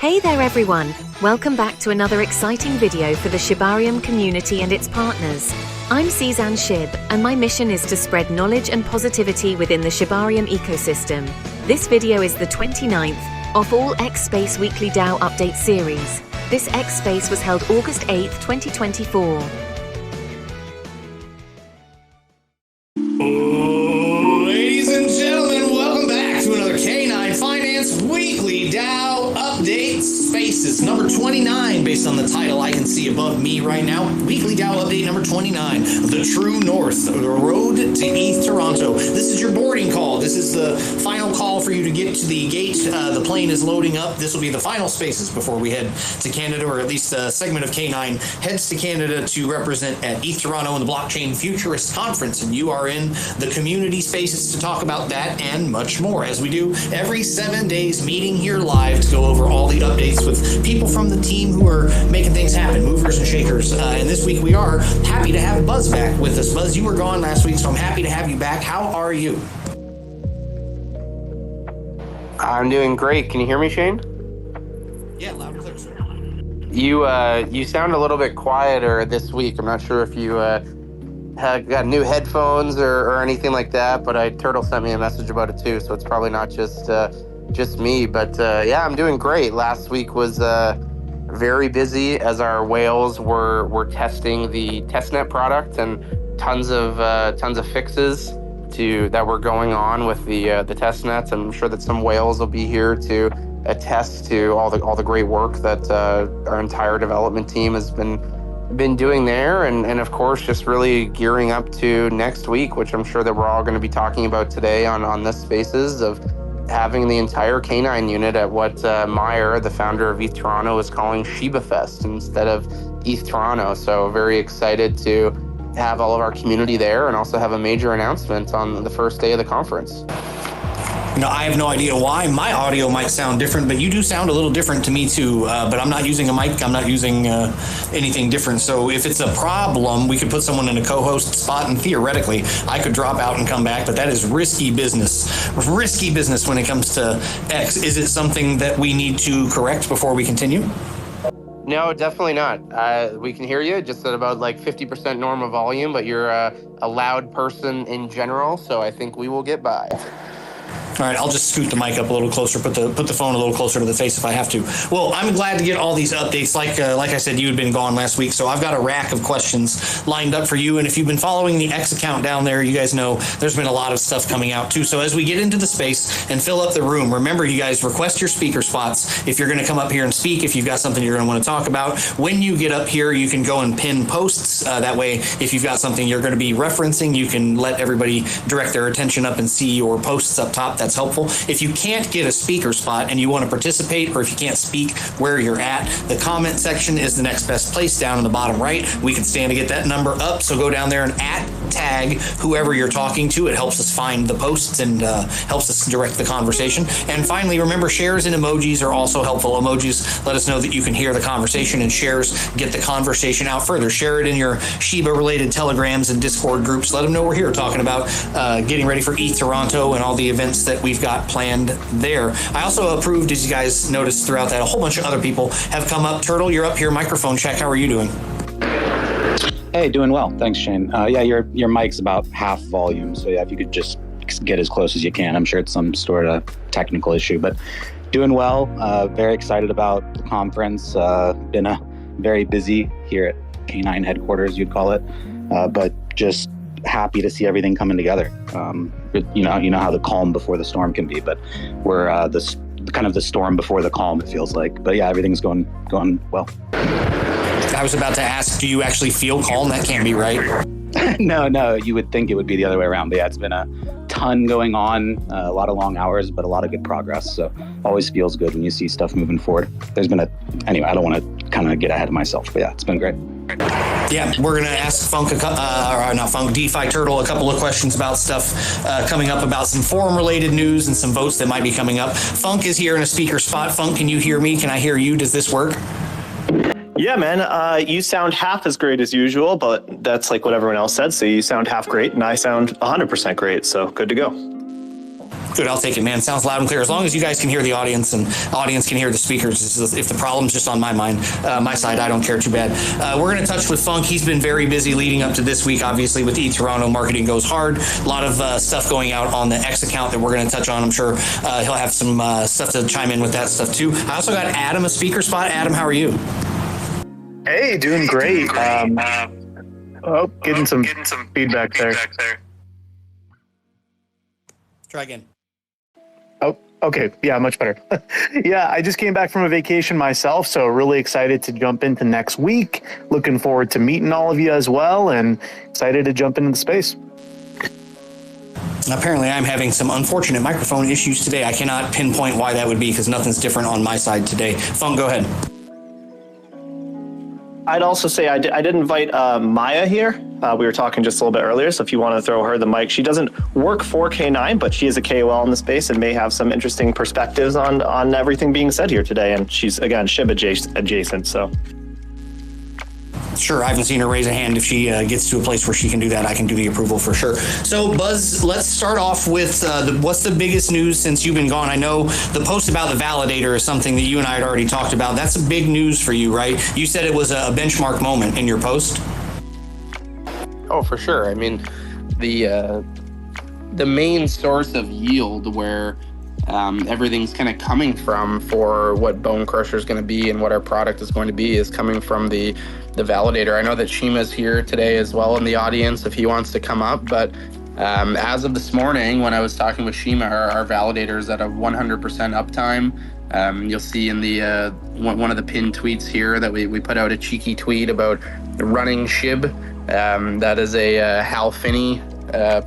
Hey there everyone, welcome back to another exciting video for the Shibarium community and its partners. I'm Cezanne Shib, and my mission is to spread knowledge and positivity within the Shibarium ecosystem. This video is the 29th of all X Space Weekly DAO Update series. This X Space was held August 8th, 2024. Ladies and gentlemen, welcome back to another K9 Finance Weekly DAO Update Spaces, number 29, based on the title I can see above me right now. Weekly DAO Update number 29, the true north, the road to ETH Toronto. This is your boarding call. This is the final call for you to get to the gate. The plane is loading up. This will be the final spaces before we head to Canada, or at least a segment of K9 heads to Canada to represent at ETH Toronto in the Blockchain Futurist Conference. And you are in the community spaces to talk about that and much more, as we do every 7 days, meeting here live to go over all the updates with people from the team who are making things happen, movers and shakers. And this week we are happy to have Buzz back with us. Buzz, you were gone last week, so I'm happy to have you back. How are you? I'm doing great. Can you hear me, Shane? Yeah, loud and clear, sir. You sound a little bit quieter this week. I'm not sure if you have got new headphones or anything like that, but Turtle sent me a message about it too, so it's probably not just me. But yeah, I'm doing great. Last week was very busy as our whales were testing the testnet product, and tons of fixes that were going on with the testnets. I'm sure that some whales will be here to attest to all the great work that our entire development team has been doing there, and of course just really gearing up to next week, which I'm sure that we're all going to be talking about today on this Spaces, of having the entire K9 unit at what Meyer, the founder of ETH Toronto, is calling Shiba Fest instead of ETH Toronto. So very excited to have all of our community there, and also have a major announcement on the first day of the conference. No, I have no idea why my audio might sound different, but you do sound a little different to me too. But I'm not using a mic. I'm not using anything different. So if it's a problem, we could put someone in a co-host spot, and theoretically I could drop out and come back, but that is risky business. Risky business when it comes to X. Is it something that we need to correct before we continue? No, definitely not. We can hear you just at about like 50% normal volume, but you're a loud person in general, so I think we will get by. All right, I'll just scoot the mic up a little closer, put the phone a little closer to the face if I have to. Well, I'm glad to get all these updates. Like I said, you had been gone last week, so I've got a rack of questions lined up for you. And if you've been following the X account down there, you guys know there's been a lot of stuff coming out too. So as we get into the space and fill up the room, remember, you guys, request your speaker spots. If you're going to come up here and speak, if you've got something you're going to want to talk about, when you get up here, you can go and pin posts. That way, if you've got something you're going to be referencing, you can let everybody direct their attention up and see your posts up top. That's helpful. If you can't get a speaker spot and you want to participate, or if you can't speak where you're at, the comment section is the next best place down in the bottom right. We can stand to get that number up, so go down there and tag whoever you're talking to. It helps us find the posts and helps us direct the conversation. And finally, remember, shares and emojis are also helpful. Emojis let us know that you can hear the conversation, and shares get the conversation out further. Share it in your Shiba-related telegrams and Discord groups. Let them know we're here talking about getting ready for ETH Toronto and all the events that we've got planned there. I also approved, as you guys noticed throughout that, a whole bunch of other people have come up. Turtle, you're up here. Microphone check. How are you doing? Hey, doing well. Thanks, Shane. Yeah, your mic's about half volume. So yeah, if you could just get as close as you can. I'm sure it's some sort of technical issue, but doing well. Very excited about the conference. Been very busy here at K9 headquarters, you'd call it. But just happy to see everything coming together. You know how the calm before the storm can be, but we're kind of the storm before the calm, it feels like. But yeah, everything's going well. I was about to ask, do you actually feel calm? That can't be right. No, you would think it would be the other way around. But yeah, it's been a ton going on, a lot of long hours, but a lot of good progress. So always feels good when you see stuff moving forward. Anyway, I don't want to kind of get ahead of myself, but yeah, it's been great. Yeah, we're going to ask DeFi Turtle a couple of questions about stuff coming up, about some forum-related news and some votes that might be coming up. Funk is here in a speaker spot. Funk, can you hear me? Can I hear you? Does this work? Yeah, man, you sound half as great as usual, but that's like what everyone else said. So you sound half great, and I sound 100% great. So good to go. Good, I'll take it, man. Sounds loud and clear. As long as you guys can hear the audience and audience can hear the speakers. If the problem's just on my mind, my side, I don't care too bad. We're going to touch with Funk. He's been very busy leading up to this week, obviously, with ETH Toronto. Marketing goes hard. A lot of stuff going out on the X account that we're going to touch on. I'm sure he'll have some stuff to chime in with that stuff, too. I also got Adam a speaker spot. Adam, how are you? Hey, doing great. Getting some feedback there. Try again. Oh, okay. Yeah, much better. Yeah, I just came back from a vacation myself, so really excited to jump into next week. Looking forward to meeting all of you as well, and excited to jump into the space. Apparently, I'm having some unfortunate microphone issues today. I cannot pinpoint why that would be because nothing's different on my side today. Funk, go ahead. I'd also say I did invite Maya here. We were talking just a little bit earlier, so if you want to throw her the mic. She doesn't work for K9, but she is a KOL in the space and may have some interesting perspectives on everything being said here today. And she's, again, Shib adjacent, so... Sure, I haven't seen her raise a hand. If she gets to a place where she can do that, I can do the approval for sure. So, Buzz, let's start off with what's the biggest news since you've been gone? I know the post about the validator is something that you and I had already talked about. That's a big news for you, right? You said it was a benchmark moment in your post. Oh, for sure. I mean, the main source of yield where everything's kind of coming from for what Bone Crusher is going to be and what our product is going to be is coming from the validator. I know that Shima's here today as well in the audience if he wants to come up, but as of this morning when I was talking with Shima, our validator is at a 100% uptime. You'll see in the one of the pinned tweets here that we put out a cheeky tweet about running Shib. That is a Hal Finney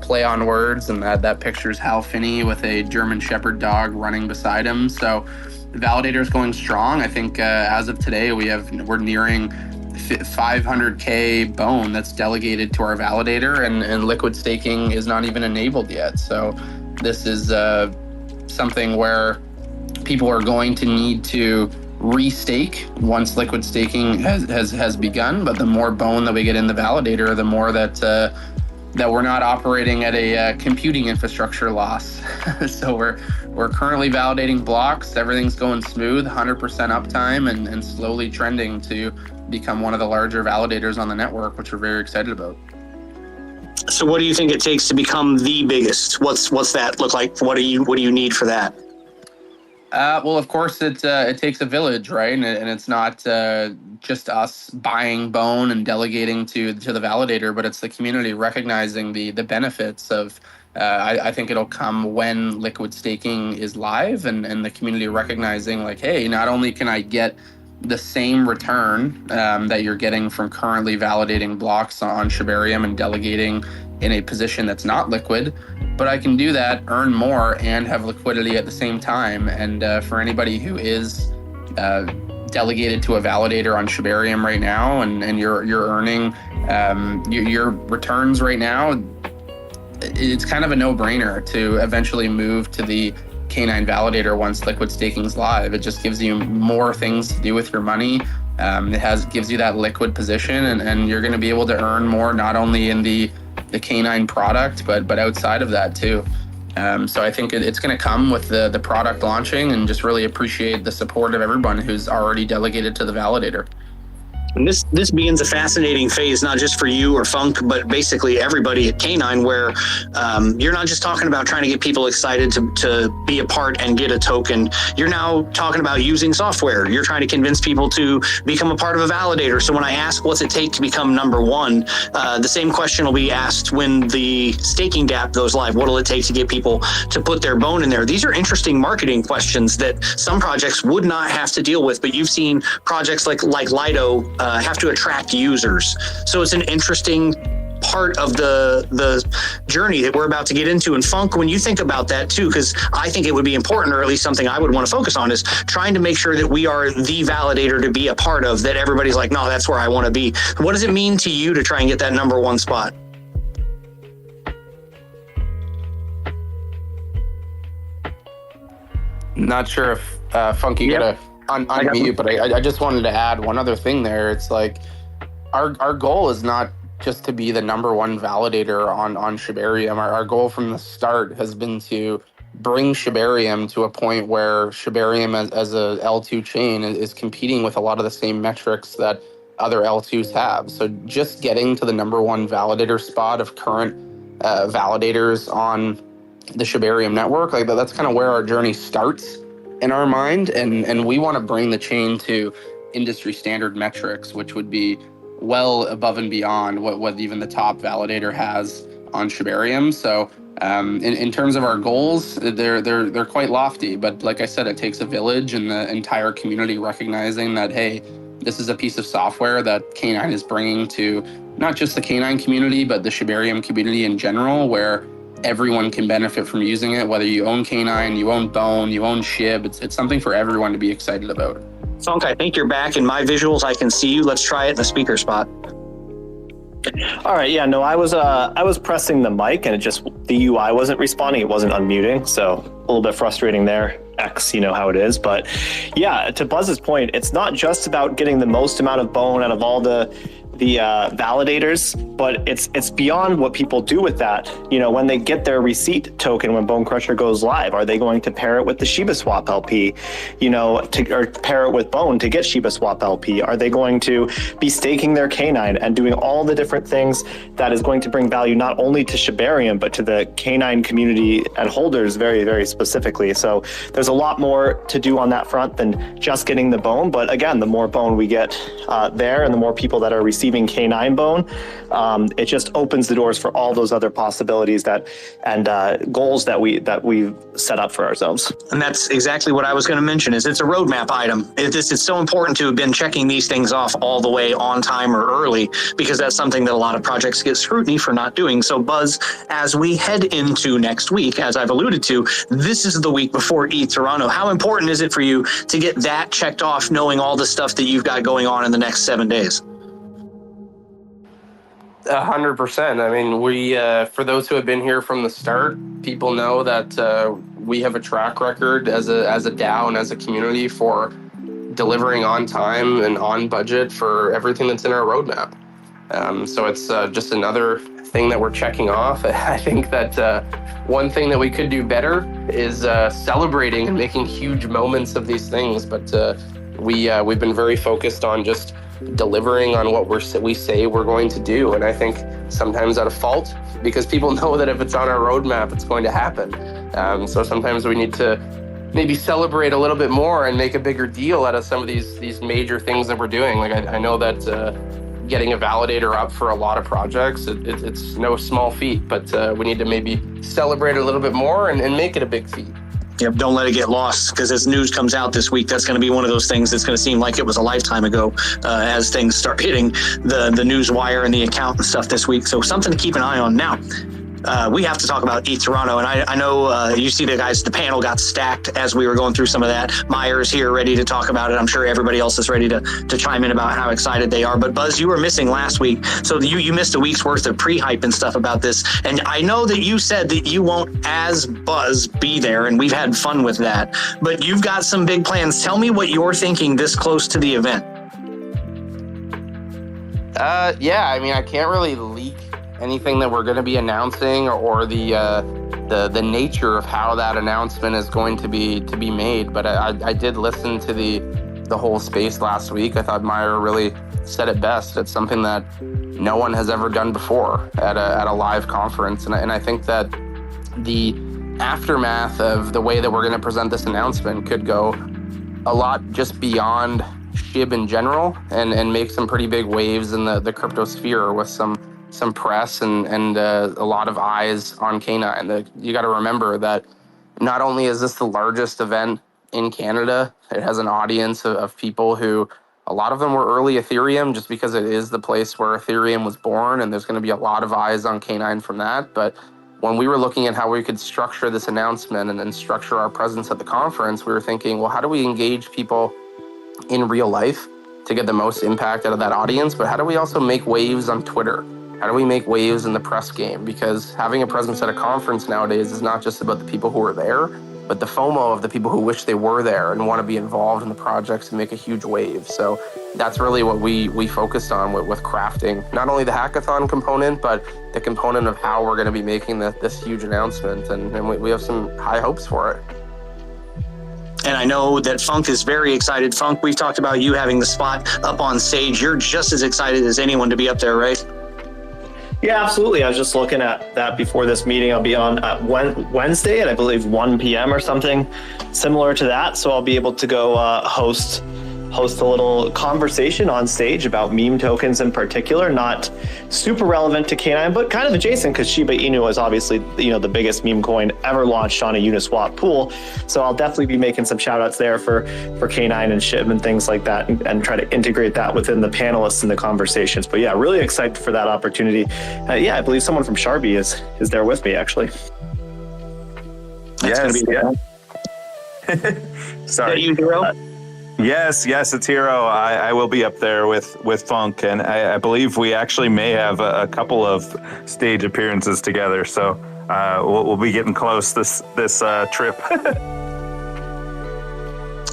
play on words, and that pictures Hal Finney with a German Shepherd dog running beside him. So the validator is going strong. I think as of today we're nearing 500K bone that's delegated to our validator, and liquid staking is not even enabled yet. So this is something where people are going to need to restake once liquid staking has begun. But the more bone that we get in the validator, the more that we're not operating at a computing infrastructure loss. So we're currently validating blocks. Everything's going smooth, 100% uptime, and slowly trending to become one of the larger validators on the network, which we're very excited about. So what do you think it takes to become the biggest? What's that look like? What do you need for that? Well, of course, it takes a village, right? And it's not just us buying bone and delegating to the validator, but it's the community recognizing the benefits of. I think it'll come when liquid staking is live, and the community recognizing like, hey, not only can I get the same return that you're getting from currently validating blocks on Shibarium and delegating in a position that's not liquid, but I can do that, earn more, and have liquidity at the same time. And for anybody who is delegated to a validator on Shibarium right now, and you're earning your returns right now, it's kind of a no-brainer to eventually move to the K9 validator once liquid staking's live. It just gives you more things to do with your money. It gives you that liquid position, and you're going to be able to earn more not only in the K9 product, but outside of that too. So I think it's going to come with the product launching, and just really appreciate the support of everyone who's already delegated to the validator. And this begins a fascinating phase, not just for you or Funk, but basically everybody at K9, where you're not just talking about trying to get people excited to be a part and get a token. You're now talking about using software. You're trying to convince people to become a part of a validator. So when I ask what's it take to become number one, the same question will be asked when the staking DApp goes live. What will it take to get people to put their bone in there? These are interesting marketing questions that some projects would not have to deal with, but you've seen projects like Lido have to attract users. So it's an interesting part of the journey that we're about to get into. And Funk, when you think about that too, because I think it would be important, or at least something I would want to focus on, is trying to make sure that we are the validator to be a part of, that everybody's like, no, that's where I want to be. What does it mean to you to try and get that number one spot? Not sure if Funky got to unmute, but I just wanted to add one other thing there. It's like our goal is not just to be the number one validator on Shibarium. Our goal from the start has been to bring Shibarium to a point where Shibarium as a L2 chain is competing with a lot of the same metrics that other L2s have. So just getting to the #1 validator spot of current validators on the Shibarium network, like that's kind of where our journey starts in our mind. And we want to bring the chain to industry standard metrics, which would be well above and beyond what even the top validator has on Shibarium. So in terms of our goals, they're quite lofty, but like I said, it takes a village and the entire community recognizing that, hey, this is a piece of software that K9 is bringing to not just the K9 community, but the Shibarium community in general, where everyone can benefit from using it, whether you own K9, you own Bone, you own Shib. It's something for everyone to be excited about. Funk, I think you're back in my visuals. I can see you. Let's try it in the speaker spot. All right, yeah, no, I was pressing the mic and the UI wasn't responding. It wasn't unmuting, so a little bit frustrating there. X, you know how it is. But yeah, to Buzz's point, it's not just about getting the most amount of Bone out of all the validators, but it's beyond what people do with that. You know, when they get their receipt token, when Bone Crusher goes live, are they going to pair it with the Shiba Swap LP, you know, or pair it with Bone to get Shiba Swap LP? Are they going to be staking their K9 and doing all the different things that is going to bring value not only to Shibarium, but to the K9 community and holders very, very specifically? So there's a lot more to do on that front than just getting the Bone. But again, the more Bone we get there and the more people that are receiving K9 Bone, it just opens the doors for all those other possibilities and goals that we've set up for ourselves. And that's exactly what I was going to mention. Is it's a roadmap item. It's so important to have been checking these things off all the way on time or early, because that's something that a lot of projects get scrutiny for not doing. So Buzz, as we head into next week, as I've alluded to, this is the week before ETH Toronto. How important is it for you to get that checked off, knowing all the stuff that you've got going on in the next 7 days? 100%. I mean, we for those who have been here from the start, people know that we have a track record as a DAO and as a community for delivering on time and on budget for everything that's in our roadmap. So it's just another thing that we're checking off. I think that one thing that we could do better is celebrating and making huge moments of these things. But we've been very focused on just delivering on what we say we're going to do. And I think sometimes out of fault, because people know that if it's on our roadmap, it's going to happen. So sometimes we need to maybe celebrate a little bit more and make a bigger deal out of some of these major things that we're doing. Like I know that getting a validator up for a lot of projects, it's no small feat, but we need to maybe celebrate a little bit more and make it a big feat. Yep, don't let it get lost, because as news comes out this week, that's going to be one of those things that's going to seem like it was a lifetime ago as things start hitting the news wire and the account and stuff this week. So something to keep an eye on. Now, we have to talk about ETH Toronto, and I know you see the panel got stacked as we were going through some of that. Meyer's here ready to talk about it. I'm sure everybody else is ready to chime in about how excited they are. But Buzz, you were missing last week, so you missed a week's worth of pre-hype and stuff about this. And I know that you said that you won't, as Buzz, be there, and we've had fun with that. But you've got some big plans. Tell me what you're thinking this close to the event. Yeah, I mean, I can't really leak anything that we're going to be announcing or the nature of how that announcement is going to be made. But I did listen to the whole space last week. I thought Meyer really said it best. It's something that no one has ever done before at a live conference. And I think that the aftermath of the way that we're going to present this announcement could go a lot just beyond Shib in general and make some pretty big waves in the crypto sphere with some press and a lot of eyes on K9. You got to remember that not only is this the largest event in Canada, it has an audience of people who, a lot of them were early Ethereum just because it is the place where Ethereum was born, and there's going to be a lot of eyes on K9 from that. But when we were looking at how we could structure this announcement and then structure our presence at the conference, we were thinking, well, how do we engage people in real life to get the most impact out of that audience? But how do we also make waves on Twitter? How do we make waves in the press game? Because having a presence at a conference nowadays is not just about the people who are there. but the FOMO of the people who wish they were there and want to be involved in the projects and make a huge wave. So that's really what we focused on with crafting, not only the hackathon component, but the component of how we're going to be making this huge announcement. And we have some high hopes for it. And I know that Funk is very excited. Funk, we've talked about you having the spot up on stage. You're just as excited as anyone to be up there, right? Yeah, absolutely. I was just looking at that before this meeting. I'll be on Wednesday at, I believe, 1 p.m. or something similar to that. So I'll be able to go host a little conversation on stage about meme tokens in particular, not super relevant to K9, but kind of adjacent, because Shiba Inu is obviously, the biggest meme coin ever launched on a Uniswap pool. So I'll definitely be making some shout outs there for K9 and Shib and things like that, and try to integrate that within the panelists and the conversations. But yeah, really excited for that opportunity. I believe someone from Sharbie is there with me, actually. Yes. Sorry. You, Hero? Yes, it's Hero. I will be up there with Funk, and I believe we actually may have a couple of stage appearances together. So we'll be getting close this trip.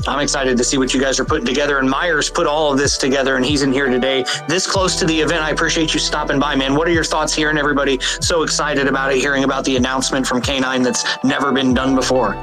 I'm excited to see what you guys are putting together, and Myers put all of this together, and he's in here today, this close to the event. I appreciate you stopping by, man. What are your thoughts hearing everybody so excited about it, hearing about the announcement from K9 that's never been done before?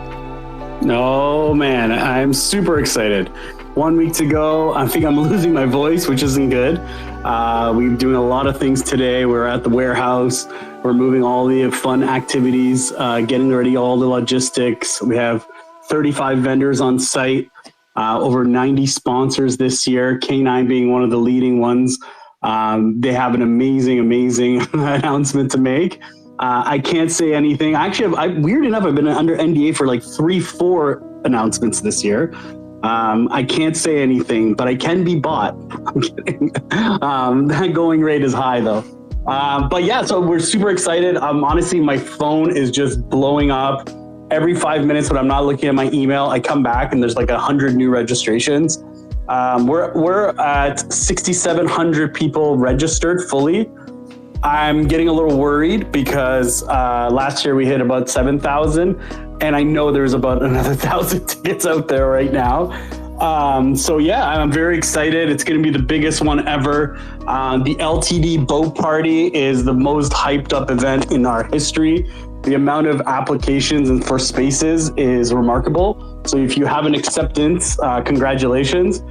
Oh man, I'm super excited. 1 week to go. I think I'm losing my voice, which isn't good. We're doing a lot of things today. We're at the warehouse. We're moving all the fun activities, getting ready all the logistics. We have 35 vendors on site, over 90 sponsors this year, K9 being one of the leading ones. They have an amazing announcement to make. I can't say anything. Actually, weird enough, I've been under NDA for like 3-4 announcements this year. I can't say anything, but I can be bought. I'm kidding. That going rate is high though. But yeah, so we're super excited. Honestly, my phone is just blowing up. Every 5 minutes when I'm not looking at my email, I come back and there's like 100 new registrations. We're at 6,700 people registered fully. I'm getting a little worried because last year we hit about 7,000, and I know there's about another 1,000 tickets out there right now. So yeah, I'm very excited. It's going to be the biggest one ever. The LTD boat party is the most hyped up event in our history. The amount of applications and for spaces is remarkable. So if you have an acceptance, congratulations.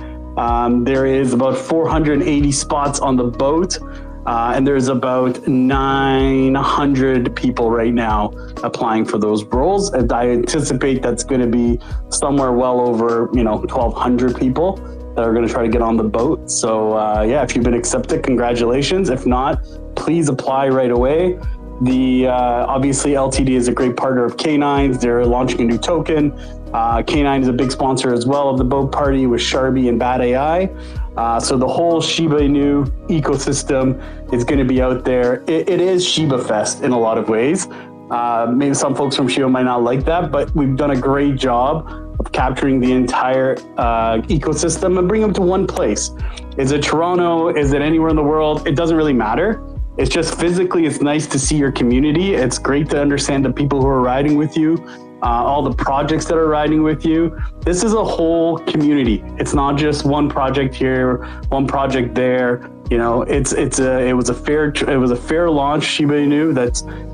There is about 480 spots on the boat. And there's about 900 people right now applying for those roles. And I anticipate that's going to be somewhere well over, 1,200 people that are going to try to get on the boat. So yeah, if you've been accepted, congratulations. If not, please apply right away. Obviously LTD is a great partner of K9's. They're launching a new token. K9 is a big sponsor as well of the boat party with Sharbie and Bad AI. So the whole Shiba Inu ecosystem is going to be out there. It is Shiba Fest in a lot of ways. Maybe some folks from Shiba might not like that, but we've done a great job of capturing the entire ecosystem and bring them to one place. Is it Toronto? Is it anywhere in the world? It doesn't really matter. It's just physically, it's nice to see your community. It's great to understand the people who are riding with you, all the projects that are riding with you. This is a whole community. It's not just one project here, one project there. It was a fair launch, Shiba Inu,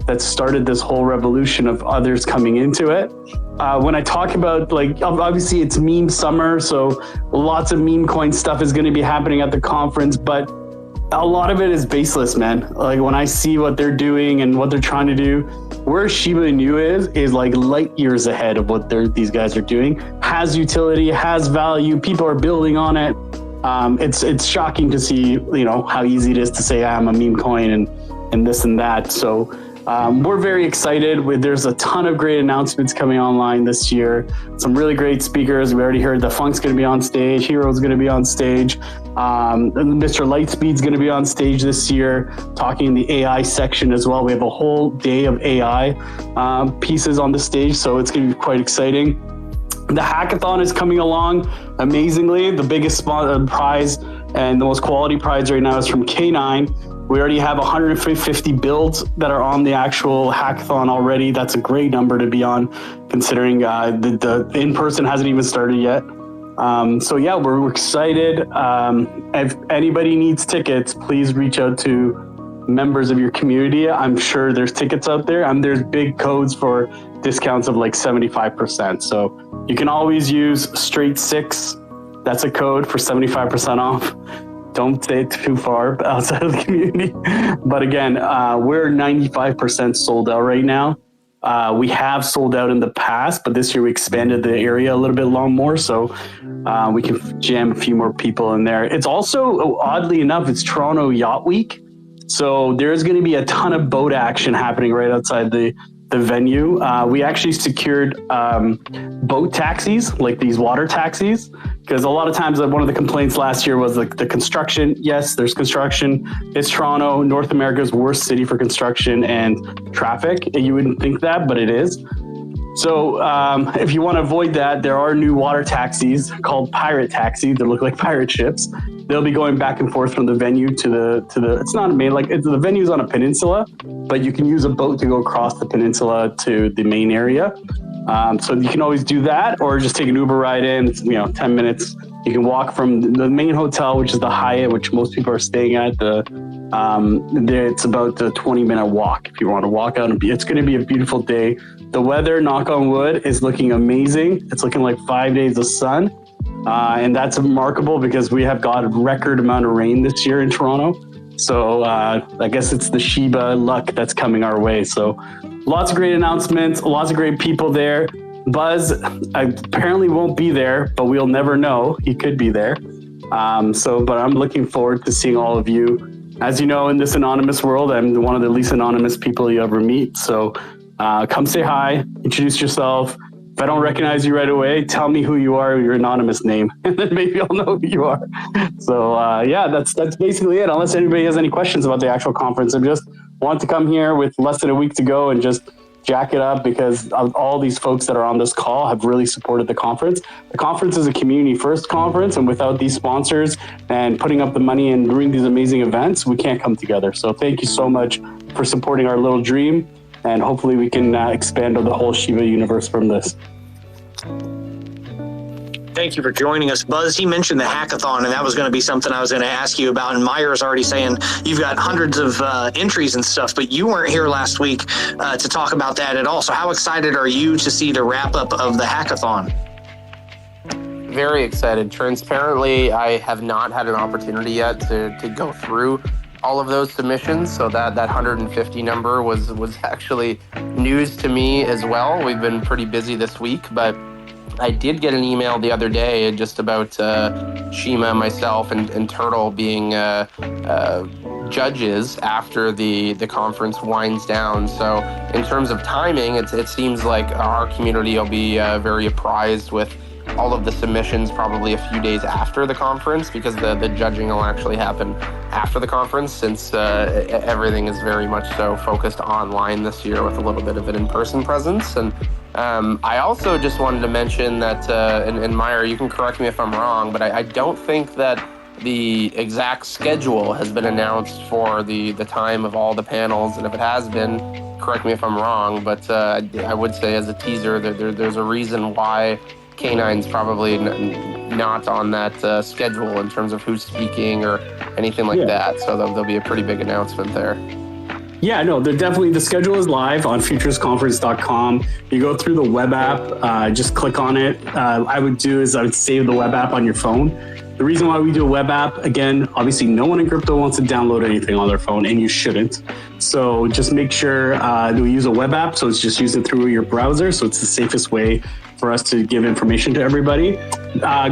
that started this whole revolution of others coming into it. When I talk about, obviously it's meme summer, so lots of meme coin stuff is going to be happening at the conference, but a lot of it is baseless, man. Like when I see what they're doing and what they're trying to do, where Shiba Inu is like light years ahead of what these guys are doing. Has utility, has value. People are building on it. It's shocking to see, how easy it is to say I'm a meme coin and this and that. So we're very excited. There's a ton of great announcements coming online this year. Some really great speakers. We already heard the Funk's going to be on stage. Hero's going to be on stage. Mr. Lightspeed's going to be on stage this year, talking in the AI section as well. We have a whole day of AI pieces on the stage, so it's going to be quite exciting. The hackathon is coming along amazingly. The biggest prize and the most quality prize right now is from K9. We already have 150 builds that are on the actual hackathon already. That's a great number to be on, considering the in-person hasn't even started yet. So yeah, we're excited. If anybody needs tickets, please reach out to members of your community. I'm sure there's tickets out there, and there's big codes for discounts of like 75%. So you can always use straight 6. That's a code for 75% off. Don't say it too far outside of the community. But again, we're 95% sold out right now. We have sold out in the past, but this year we expanded the area a little bit more, so we can jam a few more people in there. It's also, oddly enough, it's Toronto Yacht Week. So there's going to be a ton of boat action happening right outside the venue. We actually secured boat taxis, like these water taxis, because a lot of times one of the complaints last year was like the construction. Yes, there's construction. It's Toronto, North America's worst city for construction and traffic. You wouldn't think that, but it is. So if you want to avoid that, there are new water taxis called pirate taxis that look like pirate ships. They'll be going back and forth from the venue to the it's not a main, like the venue's on a peninsula, but you can use a boat to go across the peninsula to the main area. So you can always do that, or just take an Uber ride in. It's 10 minutes. You can walk from the main hotel, which is the Hyatt, which most people are staying at. It's about a 20-minute walk if you want to walk out. It's going to be a beautiful day. The weather, knock on wood, is looking amazing. It's looking like 5 days of sun. And that's remarkable because we have got a record amount of rain this year in Toronto. So I guess it's the Shiba luck that's coming our way. So lots of great announcements, lots of great people there. Buzz apparently won't be there, but we'll never know. He could be there. But I'm looking forward to seeing all of you. As you know, in this anonymous world, I'm one of the least anonymous people you ever meet. So come say hi, introduce yourself. If I don't recognize you right away, tell me who you are, your anonymous name, and then maybe I'll know who you are. So that's basically it. Unless anybody has any questions about the actual conference, I just want to come here with less than a week to go and just jack it up, because all these folks that are on this call have really supported the conference. The conference is a community first conference, and without these sponsors and putting up the money and doing these amazing events, we can't come together. So thank you so much for supporting our little dream. And hopefully we can expand on the whole Shiba universe from this. Thank you for joining us. Buzz, he mentioned the hackathon, and that was going to be something I was going to ask you about. And Meyer's already saying you've got hundreds of entries and stuff, but you weren't here last week to talk about that at all. So how excited are you to see the wrap up of the hackathon? Very excited. Transparently, I have not had an opportunity yet to go through all of those submissions, so that 150 number was actually news to me as well. We've been pretty busy this week, but I did get an email the other day just about Shima, myself, and Turtle being judges after the conference winds down. So in terms of timing, it seems like our community will be very apprised with all of the submissions probably a few days after the conference, because the judging will actually happen after the conference, since everything is very much so focused online this year with a little bit of an in-person presence. And I also just wanted to mention that, and Meyer, you can correct me if I'm wrong, but I don't think that the exact schedule has been announced for the time of all the panels. And if it has been, correct me if I'm wrong, but I would say as a teaser that there's a reason why K9's probably not on that schedule in terms of who's speaking or anything like that. So there'll be a pretty big announcement there. Yeah, no, the schedule is live on futuristconference.com. You go through the web app, just click on it. I would save the web app on your phone. The reason why we do a web app, again, obviously no one in crypto wants to download anything on their phone, and you shouldn't. So just make sure that we use a web app, so it's just using through your browser, so it's the safest way for us to give information to everybody.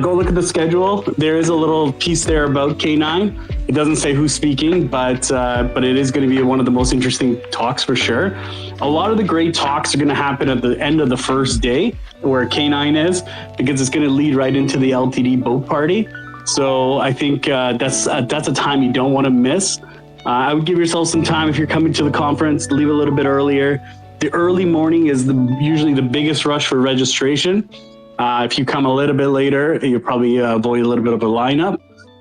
Go look at the schedule. There is a little piece there about K9. It doesn't say who's speaking, but it is going to be one of the most interesting talks for sure. A lot of the great talks are going to happen at the end of the first day where K9 is, because it's going to lead right into the LTD boat party. So I think that's a time you don't want to miss. I would give yourself some time if you're coming to the conference, leave a little bit earlier. The early morning is usually the biggest rush for registration. If you come a little bit later, you'll probably avoid a little bit of a lineup.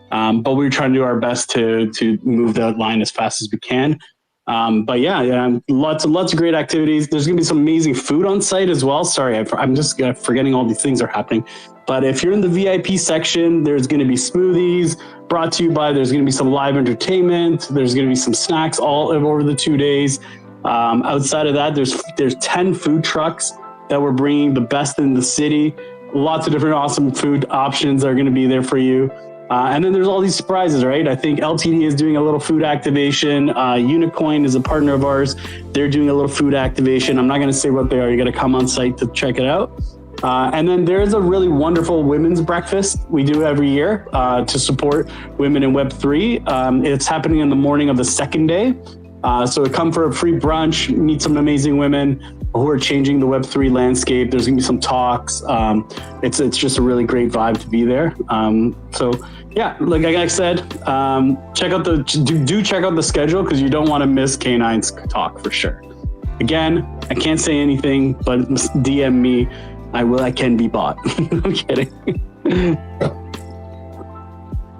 But we're trying to do our best to move that line as fast as we can. But yeah, lots of great activities. There's going to be some amazing food on site as well. Sorry, I'm just forgetting all these things are happening. But if you're in the VIP section, there's going to be smoothies brought to you by, there's going to be some live entertainment. There's going to be some snacks all over the 2 days. Outside of that, there's 10 food trucks that we're bringing, the best in the city. Lots of different awesome food options are going to be there for you. And then there's all these surprises, right? I think LTD is doing a little food activation. Unicoin is a partner of ours. They're doing a little food activation. I'm not going to say what they are. You got to come on site to check it out. And then there's a really wonderful women's breakfast we do every year to support women in Web3. It's happening in the morning of the second day. So come for a free brunch, meet some amazing women who are changing the Web3 landscape. There's going to be some talks. It's just a really great vibe to be there. So yeah, like I said, check out the schedule because you don't want to miss K9's talk for sure. Again, I can't say anything, but DM me. I can be bought. I'm kidding.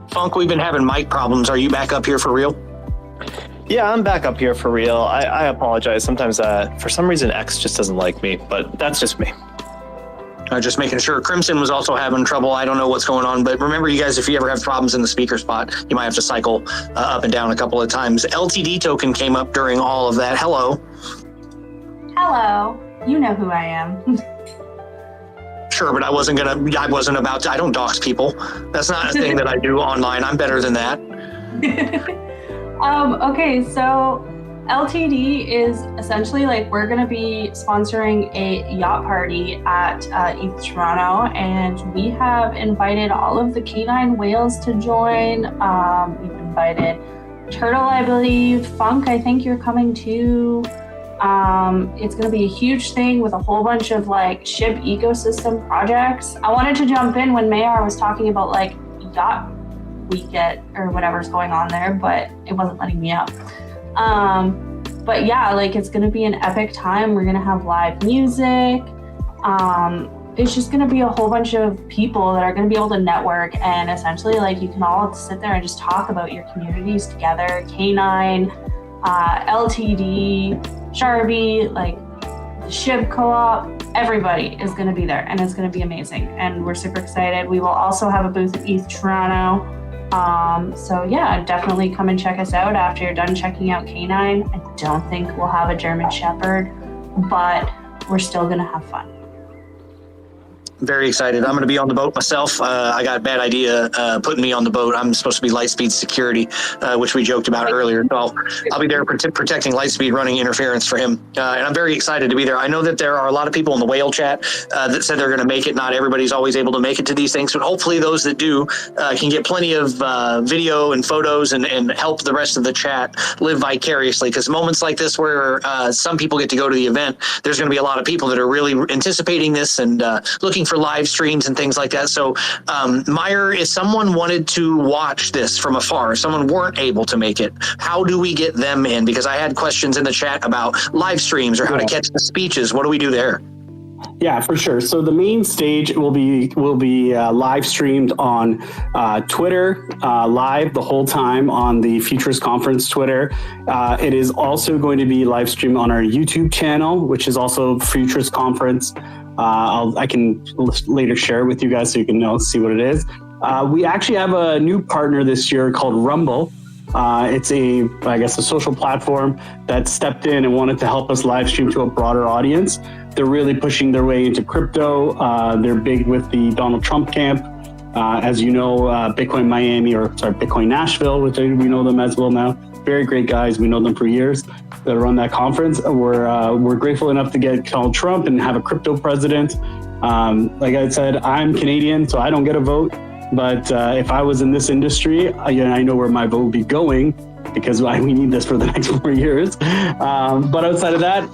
Funk, we've been having mic problems. Are you back up here for real? Yeah, I'm back up here for real. I apologize. Sometimes for some reason X just doesn't like me, but that's just me. Just making sure. Crimson was also having trouble. I don't know what's going on, but remember, you guys, if you ever have problems in the speaker spot, you might have to cycle up and down a couple of times. LTD token came up during all of that. Hello. Hello. You know who I am. Sure, but I wasn't about to. I don't dox people. That's not a thing that I do online. I'm better than that. Okay, so LTD is essentially like we're going to be sponsoring a yacht party at ETH Toronto, and we have invited all of the K9 whales to join. We've invited Turtle, I believe. Funk, I think you're coming too. It's going to be a huge thing with a whole bunch of like Shib ecosystem projects. I wanted to jump in when Mayar was talking about like yacht weekend or whatever's going on there, but it wasn't letting me up. But yeah, like it's going to be an epic time. We're going to have live music. It's just going to be a whole bunch of people that are going to be able to network, and essentially like you can all sit there and just talk about your communities together. K9, LTD, Sharbie, like the Shib co-op, everybody is going to be there, and it's going to be amazing. And we're super excited. We will also have a booth at ETH Toronto. So yeah, definitely come and check us out after you're done checking out K9. I don't think we'll have a German Shepherd, but we're still going to have fun. Very excited. I'm going to be on the boat myself. I got a bad idea putting me on the boat. I'm supposed to be Lightspeed security, which we joked about earlier. So I'll be there protecting Lightspeed, running interference for him. And I'm very excited to be there. I know that there are a lot of people in the whale chat that said they're going to make it. Not everybody's always able to make it to these things, but hopefully those that do can get plenty of video and photos and help the rest of the chat live vicariously. Because moments like this where some people get to go to the event, there's going to be a lot of people that are really anticipating this and looking for live streams and things like that. So Meyer, if someone wanted to watch this from afar, if someone weren't able to make it, how do we get them in? Because I had questions in the chat about live streams or how to catch the speeches. What do we do there? Yeah, for sure. So the main stage will be live streamed on Twitter, live the whole time on the Futurist Conference Twitter. It is also going to be live streamed on our YouTube channel, which is also Futurist Conference. I can later share it with you guys so you can see what it is. We actually have a new partner this year called Rumble. It's a social platform that stepped in and wanted to help us live stream to a broader audience. They're really pushing their way into crypto. They're big with the Donald Trump camp. As you know, Bitcoin Nashville, which we know them as well now. Very great guys. We know them for years that run that conference. We're grateful enough to get Donald Trump and have a crypto president. Like I said, I'm Canadian, so I don't get a vote. But if I was in this industry, I know where my vote would be going because we need this for the next 4 years. But outside of that,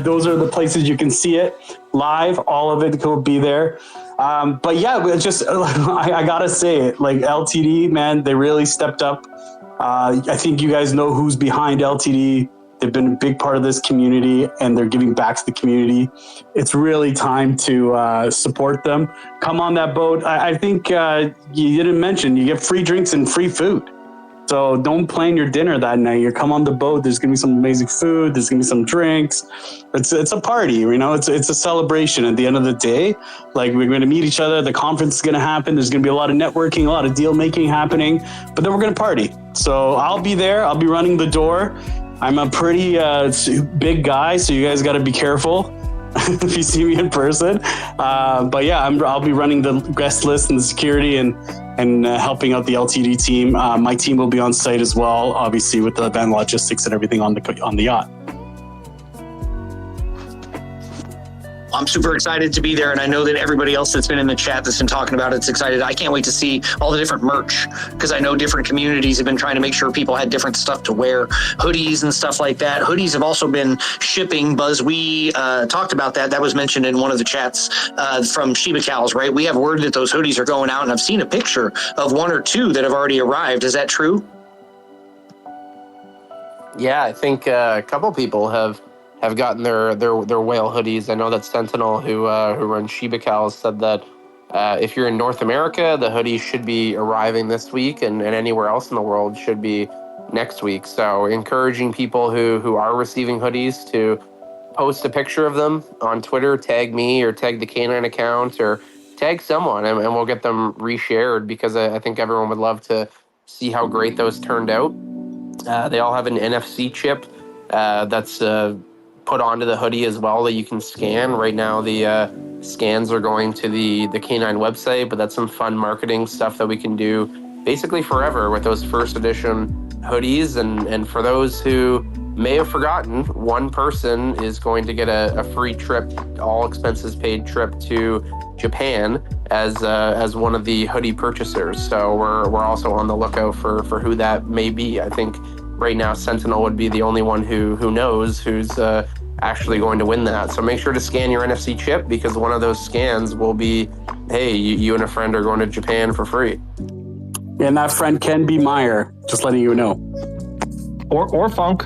those are the places you can see it live. All of it will be there. But yeah, I gotta say it, like LTD, man, they really stepped up. I think you guys know who's behind LTD. They've been a big part of this community, and they're giving back to the community. It's really time to support them. Come on that boat. I think you didn't mention you get free drinks and free food. So don't plan your dinner that night. You come on the boat. There's going to be some amazing food. There's going to be some drinks. It's a party, you know. It's a celebration. At the end of the day, like, we're going to meet each other. The conference is going to happen. There's going to be a lot of networking, a lot of deal making happening. But then we're going to party. So I'll be there. I'll be running the door. I'm a pretty big guy, so you guys got to be careful if you see me in person. But yeah, I'll be running the guest list and the security and helping out the LTD team. My team will be on site as well, obviously, with the event logistics and everything on the yacht. I'm super excited to be there, and I know that everybody else that's been in the chat that's been talking about it's excited. I can't wait to see all the different merch, because I know different communities have been trying to make sure people had different stuff to wear, hoodies and stuff like that. Hoodies have also been shipping. Buzz, we talked about that. That was mentioned in one of the chats from Shibicals, right? We have word that those hoodies are going out, and I've seen a picture of one or two that have already arrived. Is that true? Yeah, I think a couple people have gotten their whale hoodies. I know that Sentinel, who runs Shibicals, said that if you're in North America, the hoodies should be arriving this week, and anywhere else in the world should be next week. So encouraging people who are receiving hoodies to post a picture of them on Twitter, tag me or tag the K9 account or tag someone, and we'll get them reshared, because I think everyone would love to see how great those turned out. They all have an NFC chip that's put onto the hoodie as well that you can scan. Right now, the scans are going to the K9 website, but that's some fun marketing stuff that we can do basically forever with those first edition hoodies. And for those who may have forgotten, one person is going to get a free trip, all expenses paid trip to Japan as one of the hoodie purchasers. So we're also on the lookout for who that may be. I think right now Sentinel would be the only one who knows who's actually going to win that. So make sure to scan your NFC chip, because one of those scans will be, hey, you and a friend are going to Japan for free. And that friend can be Meyer, just letting you know. Or Funk.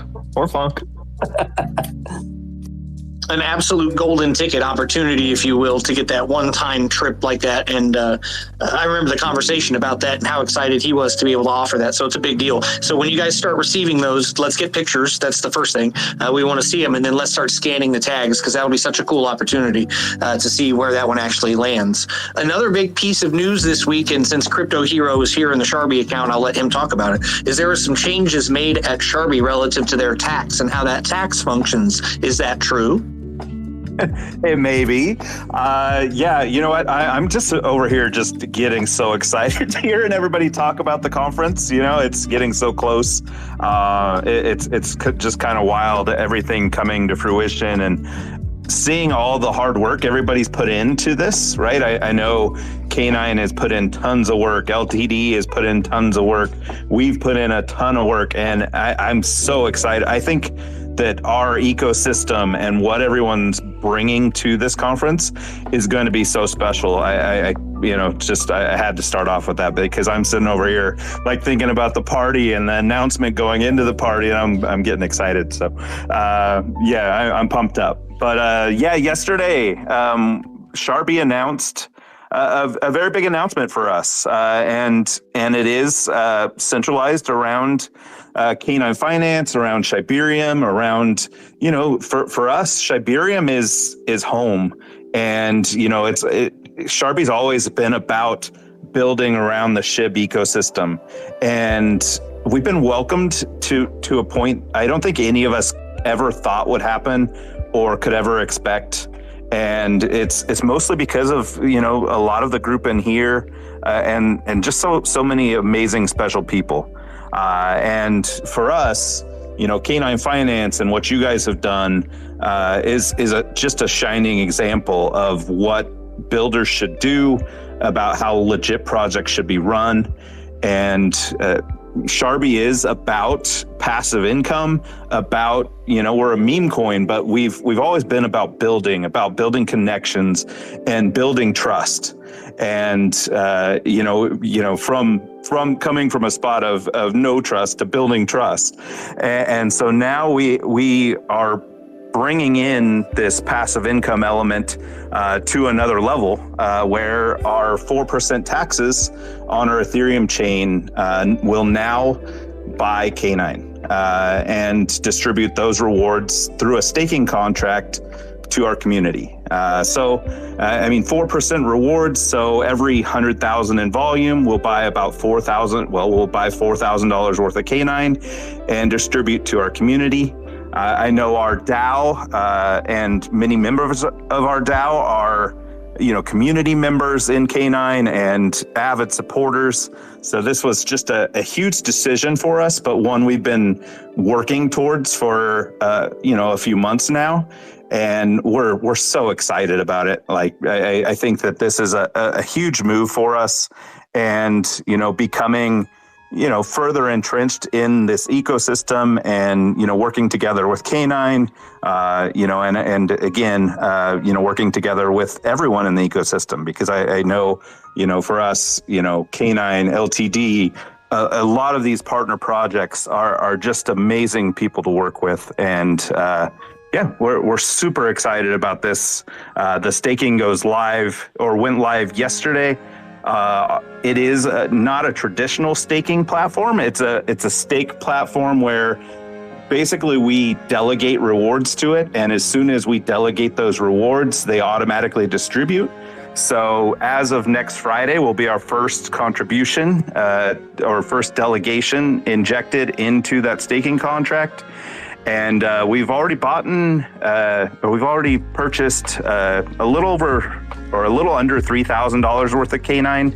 An absolute golden ticket opportunity, if you will, to get that one-time trip like that. And I remember the conversation about that and how excited he was to be able to offer that. So it's a big deal. So when you guys start receiving those, let's get pictures. That's the first thing. We want to see them, and then let's start scanning the tags, because that'll be such a cool opportunity to see where that one actually lands. Another big piece of news this week, and since Crypto Hero is here in the Sharbie account, I'll let him talk about it, is there were some changes made at Sharbie relative to their tax and how that tax functions. Is that true? It may be. Yeah, you know what? I'm just over here just getting so excited hearing everybody talk about the conference. You know, it's getting so close. It's just kind of wild, everything coming to fruition and seeing all the hard work everybody's put into this, right? I know K9 has put in tons of work. LTD has put in tons of work. We've put in a ton of work, and I'm so excited. I think that our ecosystem and what everyone's bringing to this conference is going to be so special. I had to start off with that, because I'm sitting over here like thinking about the party and the announcement going into the party, and I'm getting excited. So I'm pumped up. But yesterday, Sharbie announced a very big announcement for us, and it is centralized around K9 Finance, around Shibarium, around, for us, Shibarium is home. And, Sharbie's always been about building around the Shib ecosystem. And we've been welcomed to a point I don't think any of us ever thought would happen or could ever expect. And it's mostly because of, a lot of the group in here and just so many amazing special people. And for us, K9 Finance and what you guys have done is just a shining example of what builders should do, about how legit projects should be run. And Sharbie is about passive income, about, we're a meme coin, but we've always been about building connections and building trust. and from coming from a spot of no trust to building trust, and so now we are bringing in this passive income element to another level, where our 4% taxes on our Ethereum chain will now buy K9 and distribute those rewards through a staking contract to our community. 4% rewards. So every 100,000 in volume, we'll buy about $4,000. Well, we'll buy $4,000 worth of K9 and distribute to our community. I know our DAO and many members of our DAO are, community members in K9 and avid supporters. So this was just a huge decision for us, but one we've been working towards for, a few months now. And we're so excited about it. Like, I think that this is a huge move for us, and, becoming, further entrenched in this ecosystem and, working together with K9, and again, working together with everyone in the ecosystem, because I know, for us, K9, LTD, a lot of these partner projects are just amazing people to work with. And, we're super excited about this. The staking goes live, or went live yesterday. It is not a traditional staking platform. It's a stake platform where basically we delegate rewards to it, and as soon as we delegate those rewards, they automatically distribute. So as of next Friday will be our first contribution, or first delegation injected into that staking contract. And we've already purchased a little under $3,000 worth of K9.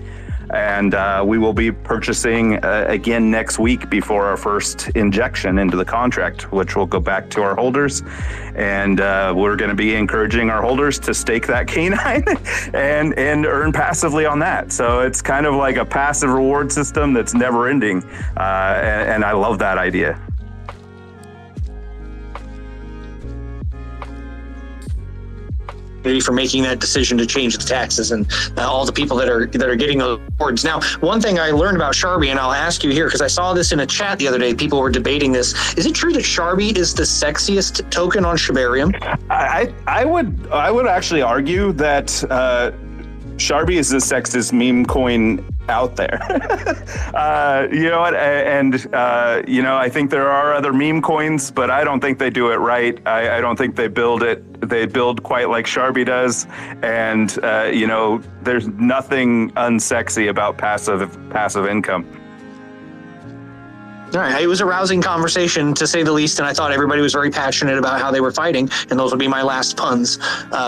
And we will be purchasing again next week before our first injection into the contract, which will go back to our holders. And we're going to be encouraging our holders to stake that K9 and earn passively on that. So it's kind of like a passive reward system that's never ending. And I love that idea. For making that decision to change the taxes, and all the people that are getting those rewards. Now, one thing I learned about Sharbie, and I'll ask you here because I saw this in a chat the other day. People were debating this. Is it true that Sharbie is the sexiest token on Shibarium? I would actually argue that Sharbie is the sexiest meme coin out there. You know what? And I think there are other meme coins, but I don't think they do it right. I don't think they build quite like Sharbie does. And there's nothing unsexy about passive income. All right. It was a rousing conversation, to say the least, and I thought everybody was very passionate about how they were fighting, and those will be my last puns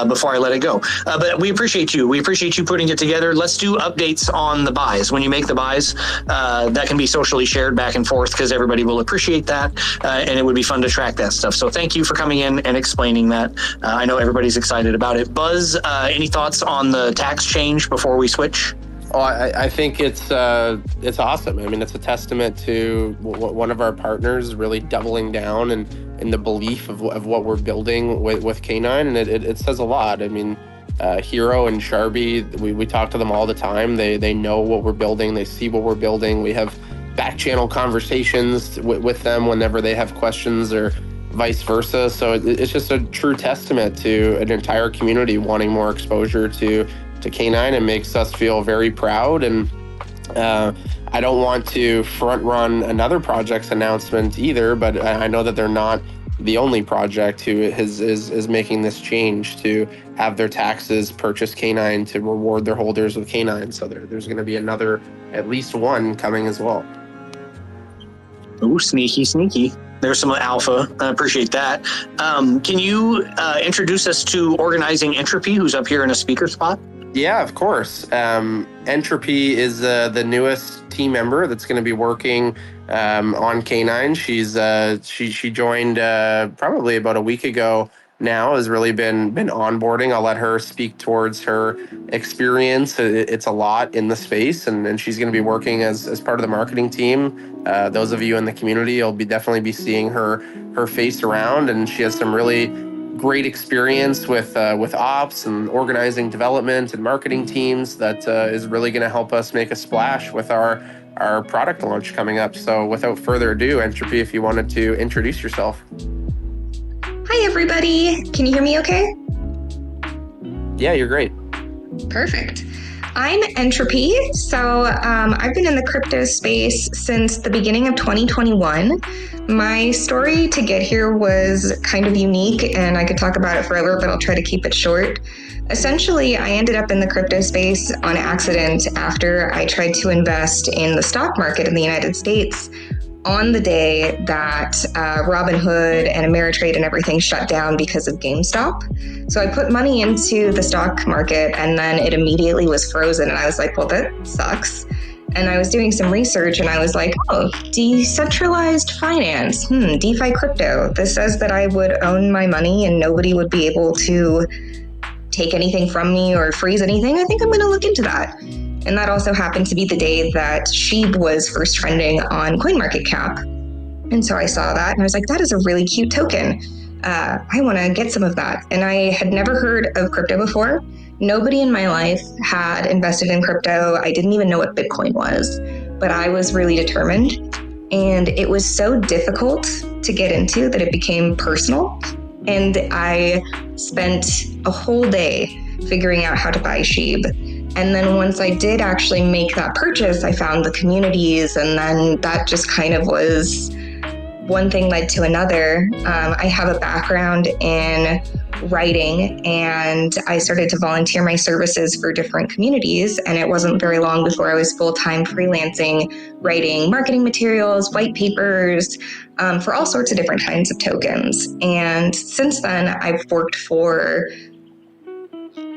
before I let it go. But we appreciate you. We appreciate you putting it together. Let's do updates on the buys. When you make the buys, that can be socially shared back and forth, because everybody will appreciate that, and it would be fun to track that stuff. So thank you for coming in and explaining that. I know everybody's excited about it. Buzz, any thoughts on the tax change before we switch? Oh, I think it's awesome. I mean, it's a testament to one of our partners really doubling down and in the belief of what we're building with K9, and it says a lot. I mean, Hero and Sharbie, we talk to them all the time. They know what we're building. They see what we're building. We have back channel conversations with them whenever they have questions, or vice versa. So it's just a true testament to an entire community wanting more exposure to K9. It makes us feel very proud, and I don't want to front run another project's announcement either, but I know that they're not the only project who is making this change to have their taxes purchase K9 to reward their holders with K9. So there's going to be another, at least one, coming as well. Ooh, sneaky. There's some alpha. I appreciate that. Can you introduce us to organizing Entropy, who's up here in a speaker spot? Yeah, of course. Entropy is the newest team member that's going to be working on K9. She joined probably about a week ago now, has really been onboarding. I'll let her speak towards her experience. It's a lot in the space, and she's going to be working as part of the marketing team. Those of you in the community, you'll definitely be seeing her face around, and she has some really great experience with ops and organizing development and marketing teams that is really going to help us make a splash with our product launch coming up. So without further ado, Entropy, if you wanted to introduce yourself. Hi, everybody. Can you hear me okay? Yeah, you're great. Perfect. I'm Entropy. So I've been in the crypto space since the beginning of 2021. My story to get here was kind of unique, and I could talk about it forever, but I'll try to keep it short. Essentially, I ended up in the crypto space on accident after I tried to invest in the stock market in the United States on the day that Robinhood and Ameritrade and everything shut down because of GameStop. So I put money into the stock market and then it immediately was frozen. And I was like, well, that sucks. And I was doing some research and I was like, oh, decentralized finance, DeFi crypto. This says that I would own my money and nobody would be able to take anything from me or freeze anything. I think I'm going to look into that. And that also happened to be the day that Shib was first trending on CoinMarketCap. And so I saw that and I was like, that is a really cute token. I want to get some of that. And I had never heard of crypto before. Nobody in my life had invested in crypto. I didn't even know what Bitcoin was, but I was really determined. And it was so difficult to get into that it became personal. And I spent a whole day figuring out how to buy Shib. And then once I did actually make that purchase, I found the communities, and then that just kind of was one thing led to another. I have a background in writing, and I started to volunteer my services for different communities, and it wasn't very long before I was full-time freelancing, writing marketing materials, white papers, for all sorts of different kinds of tokens. And since then, I've worked for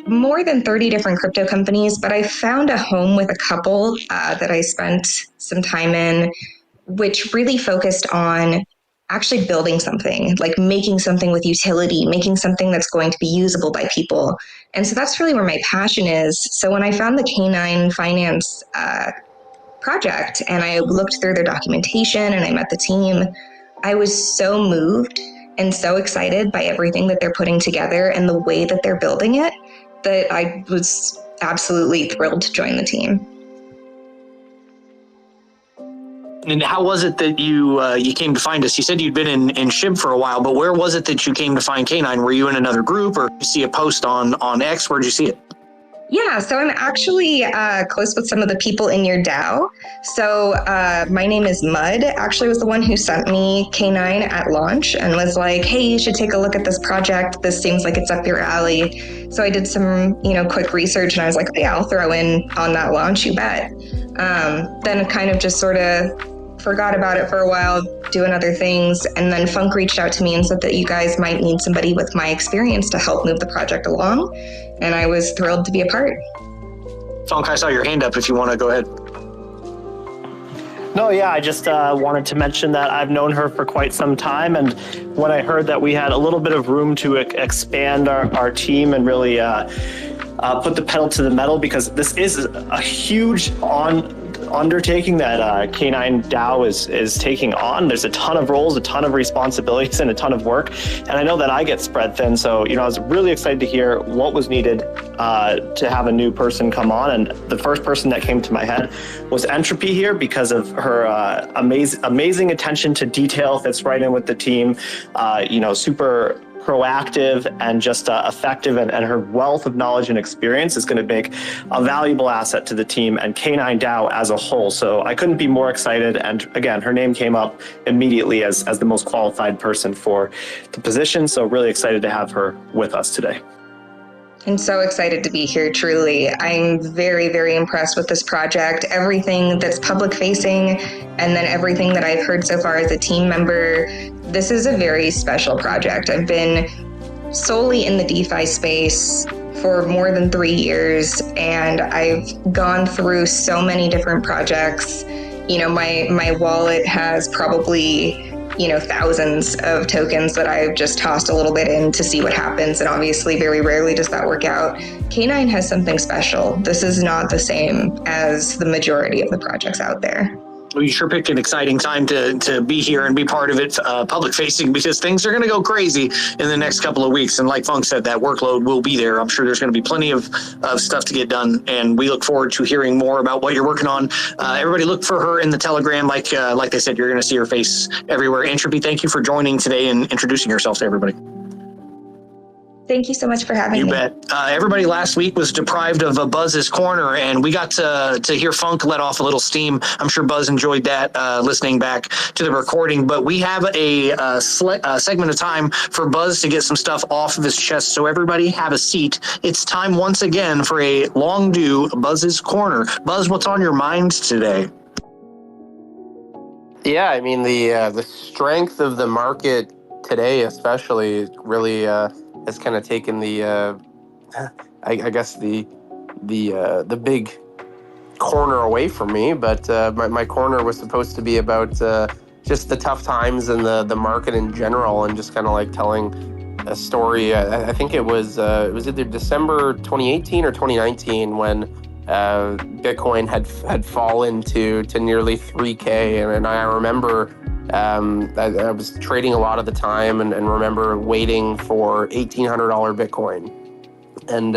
more than 30 different crypto companies, but I found a home with a couple that I spent some time in, which really focused on actually building something, like making something with utility, making something that's going to be usable by people. And so that's really where my passion is. So when I found the K9 Finance project and I looked through their documentation and I met the team, I was so moved and so excited by everything that they're putting together and the way that they're building it, that I was absolutely thrilled to join the team. And how was it that you came to find us? You said you'd been in Shib for a while, but where was it that you came to find K9? Were you in another group, or did you see a post on X? Where'd you see it? Yeah, so I'm actually close with some of the people in your DAO. So my name is Mud, actually was the one who sent me K9 at launch and was like, hey, you should take a look at this project. This seems like it's up your alley. So I did some, quick research and I was like, yeah, I'll throw in on that launch, you bet. Then kind of just sort of forgot about it for a while, doing other things. And then Funk reached out to me and said that you guys might need somebody with my experience to help move the project along. And I was thrilled to be a part. Funk, I saw your hand up if you want to go ahead. No, yeah, I just wanted to mention that I've known her for quite some time. And when I heard that we had a little bit of room to expand our team and really put the pedal to the metal, because this is a huge undertaking that K9 DAO is taking on. There's a ton of roles, a ton of responsibilities, and a ton of work. And I know that I get spread thin. So, I was really excited to hear what was needed to have a new person come on. And the first person that came to my head was Entropy here, because of her amazing attention to detail, fits right in with the team, super proactive and just effective, and her wealth of knowledge and experience is going to make a valuable asset to the team and K9 DAO as a whole. So I couldn't be more excited. And again, her name came up immediately as the most qualified person for the position. So really excited to have her with us today. I'm so excited to be here, truly. I'm very, very impressed with this project. Everything that's public facing, and then everything that I've heard so far as a team member. This is a very special project. I've been solely in the DeFi space for more than 3 years, and I've gone through so many different projects. My wallet has probably thousands of tokens that I've just tossed a little bit in to see what happens. And obviously very rarely does that work out. K9 has something special. This is not the same as the majority of the projects out there. you sure picked an exciting time to be here and be part of it, public facing, because things are going to go crazy in the next couple of weeks. And like Funk said, that workload will be there. I'm sure there's going to be plenty of stuff to get done, and we look forward to hearing more about what you're working on. Everybody look for her in the Telegram. Like they said, you're going to see her face everywhere. Entropy, thank you for joining today and introducing yourself to everybody. Thank you so much for having me. You bet. Everybody last week was deprived of Buzz's Corner, and we got to hear Funk let off a little steam. I'm sure Buzz enjoyed that, listening back to the recording. But we have a segment of time for Buzz to get some stuff off of his chest. So everybody have a seat. It's time once again for a long due Buzz's Corner. Buzz, what's on your mind today? Yeah, I mean, the strength of the market today, especially, really has kind of taken the, I guess the big corner away from me. But my corner was supposed to be about just the tough times in the market in general, and just kind of like telling a story. I think it was either December 2018 or 2019 when Bitcoin had fallen to nearly 3K, and I remember. I was trading a lot of the time and remember waiting for $1,800 Bitcoin. And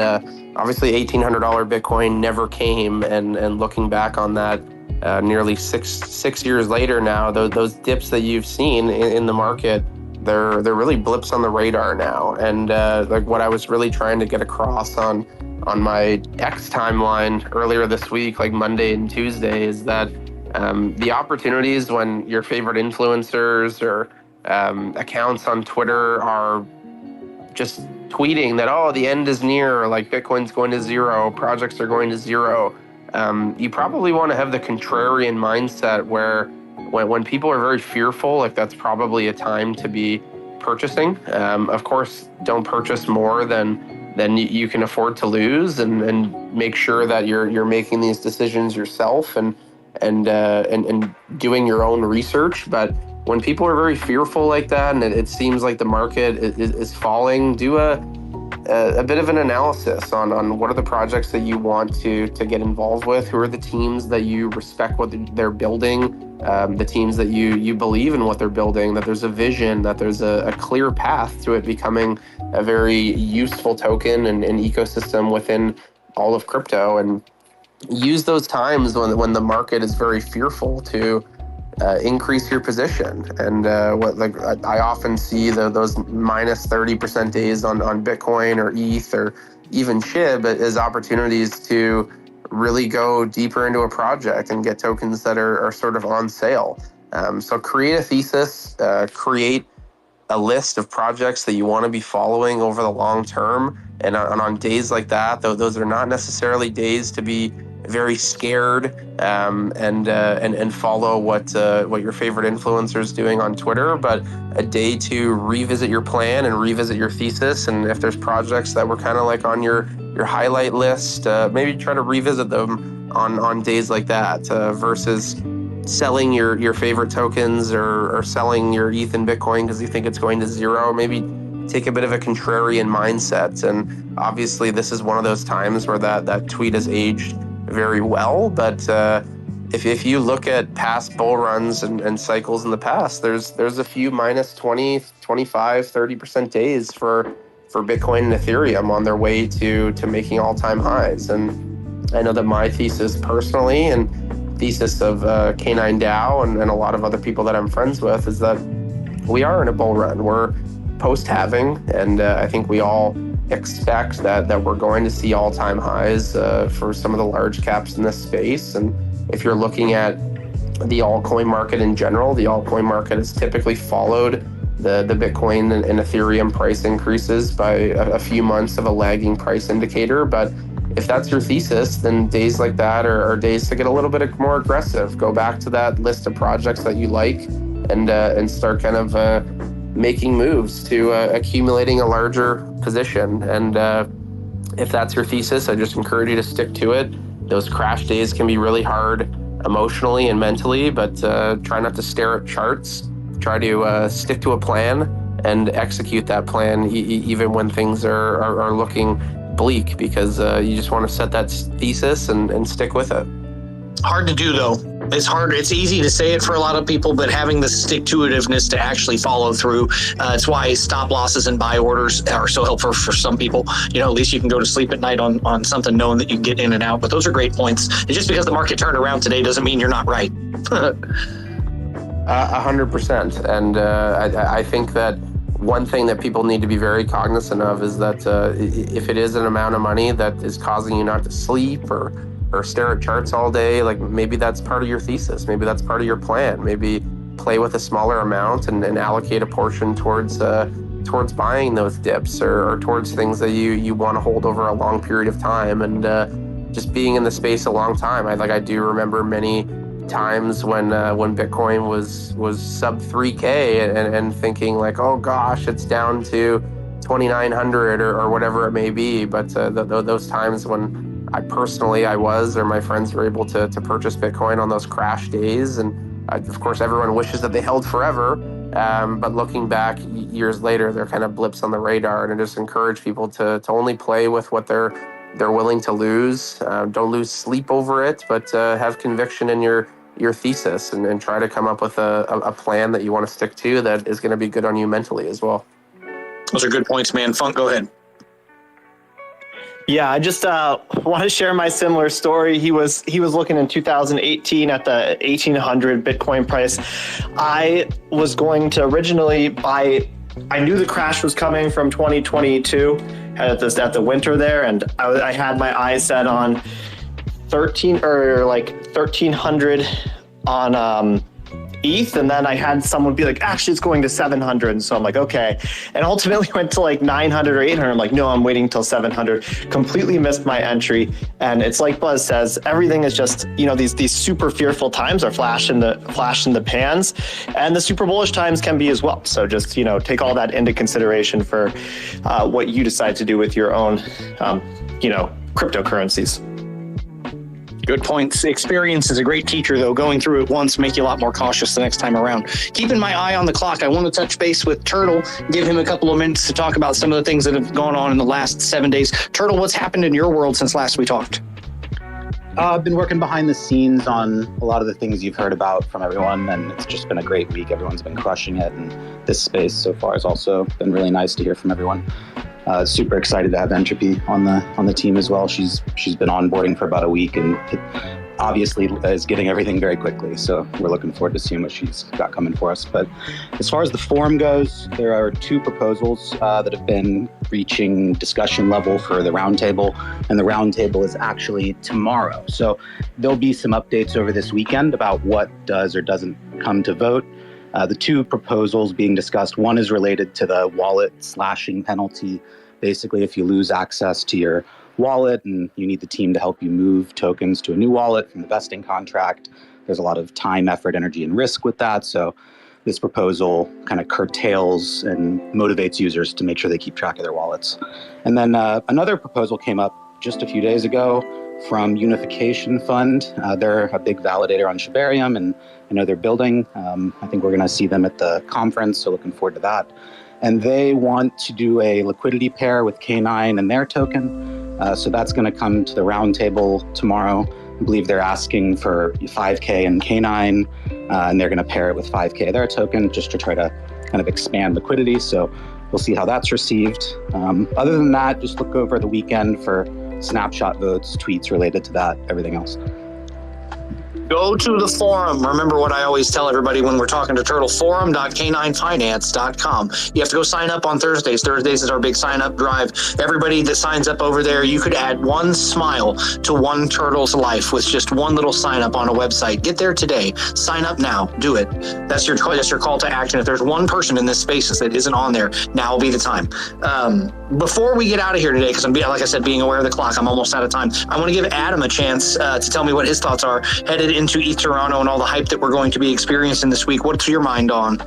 obviously $1,800 Bitcoin never came. And looking back on that nearly six years later now, those dips that you've seen in the market, they're really blips on the radar now. And like what I was really trying to get across on my X timeline earlier this week, like Monday and Tuesday, is that the opportunities when your favorite influencers or accounts on Twitter are just tweeting that, oh, the end is near, like Bitcoin's going to zero, projects are going to zero. You probably want to have the contrarian mindset where when people are very fearful, like that's probably a time to be purchasing. Of course, don't purchase more than you can afford to lose, and make sure that you're making these decisions yourself and doing your own research. But when people are very fearful like that, and it seems like the market is falling, do a bit of an analysis on what are the projects that you want to get involved with, who are the teams that you respect what they're building, the teams that you believe in what they're building, that there's a vision, that there's a clear path to it becoming a very useful token and ecosystem within all of crypto. And use those times when the market is very fearful to increase your position. And I often see those minus 30% days on Bitcoin or ETH or even Shib as opportunities to really go deeper into a project and get tokens that are sort of on sale. So create a thesis, create a list of projects that you want to be following over the long term. And on days like that, though, those are not necessarily days to be very scared and follow what your favorite influencer is doing on Twitter, but a day to revisit your plan and revisit your thesis. And if there's projects that were kind of like on your highlight list, maybe try to revisit them on days like that versus selling your favorite tokens or selling your ETH and Bitcoin because you think it's going to zero. Maybe take a bit of a contrarian mindset. And obviously this is one of those times where that tweet has aged very well. But if you look at past bull runs and cycles in the past, there's a few minus 20, 25, 30% days for Bitcoin and Ethereum on their way to making all-time highs. And I know that my thesis personally and thesis of K9 DAO and a lot of other people that I'm friends with is that we are in a bull run. We're post-halving, and I think we all expect that we're going to see all-time highs for some of the large caps in this space. And if you're looking at the altcoin market in general, the altcoin market has typically followed the Bitcoin and Ethereum price increases by a few months of a lagging price indicator. But if that's your thesis, then days like that are days to get a little bit more aggressive. Go back to that list of projects that you like and start kind of making moves to accumulating a larger position. And if that's your thesis, I just encourage you to stick to it. Those crash days can be really hard emotionally and mentally, but try not to stare at charts. Try to stick to a plan and execute that plan even when things are looking bleak, because you just want to set that thesis and stick with it. Hard to do, though. It's hard. It's easy to say it for a lot of people, but having the stick-to-itiveness to actually follow through, it's why stop losses and buy orders are so helpful for some people. You know, at least you can go to sleep at night on something knowing that you can get in and out. But those are great points. And just because the market turned around today doesn't mean you're not right. 100%. And I think that one thing that people need to be very cognizant of is that if it is an amount of money that is causing you not to sleep or stare at charts all day, like maybe that's part of your thesis. Maybe that's part of your plan. Maybe play with a smaller amount and allocate a portion towards buying those dips or towards things that you want to hold over a long period of time. And just being in the space a long time, I do remember many times when Bitcoin was sub 3K and thinking like, oh gosh, it's down to 2,900 or whatever it may be. But those times when I was or my friends were able to purchase Bitcoin on those crash days, and of course everyone wishes that they held forever, but looking back years later, they're kind of blips on the radar. And I just encourage people to only play with what they're willing to lose. Don't lose sleep over it, but have conviction in your thesis and try to come up with a plan that you want to stick to that is going to be good on you mentally as well. Those are good points, man. Funk, go ahead. Yeah, I just want to share my similar story. He was looking in 2018 at the 1,800 Bitcoin price. I was going to originally buy. I knew the crash was coming from 2022 at the winter there, and I had my eyes set on 1,300 on ETH, and then I had someone be like, actually it's going to 700, and so I'm like, okay, and ultimately went to like 900 or 800. I'm like, no, I'm waiting till 700. Completely missed my entry. And it's like Buzz says, everything is just, these super fearful times are flash in the pans, and the super bullish times can be as well. So just take all that into consideration for what you decide to do with your own cryptocurrencies. Good points. Experience is a great teacher, though. Going through it once make you a lot more cautious the next time around. Keeping my eye on the clock, I want to touch base with Turtle, give him a couple of minutes to talk about some of the things that have gone on in the last 7 days. Turtle, what's happened in your world since last we talked? I've been working behind the scenes on a lot of the things you've heard about from everyone, and it's just been a great week. Everyone's been crushing it, and this space so far has also been really nice to hear from everyone. Super excited to have Entropy on the team as well. She's been onboarding for about a week, and it obviously is getting everything very quickly. So we're looking forward to seeing what she's got coming for us. But as far as the forum goes, there are 2 proposals that have been reaching discussion level for the roundtable, and the roundtable is actually tomorrow. So there'll be some updates over this weekend about what does or doesn't come to vote. The 2 proposals being discussed, one is related to the wallet slashing penalty. Basically, if you lose access to your wallet and you need the team to help you move tokens to a new wallet from the vesting contract, there's a lot of time, effort, energy, and risk with that. So this proposal kind of curtails and motivates users to make sure they keep track of their wallets. And then another proposal came up just a few days ago from Unification Fund. They're a big validator on Shibarium, and I know they're building. I think we're going to see them at the conference, so looking forward to that. And they want to do a liquidity pair with K9 and their token. So that's going to come to the roundtable tomorrow. I believe they're asking for 5K and K9, and they're going to pair it with 5K their token just to try to kind of expand liquidity. So we'll see how that's received. Other than that, just look over the weekend for snapshot votes, tweets related to that, everything else. Go to the forum. Remember what I always tell everybody when we're talking to Turtle, forum.k9finance.com. You have to go sign up on Thursdays. Thursdays is our big sign up drive. Everybody that signs up over there, you could add one smile to one Turtle's life with just one little sign up on a website. Get there today. Sign up now. Do it. That's your call to action. If there's one person in this space that isn't on there, now will be the time. Before we get out of here today, because I'm, like I said, being aware of the clock, I'm almost out of time. I want to give Adam a chance to tell me what his thoughts are headed into ETH Toronto and all the hype that we're going to be experiencing this week. What's your mind on?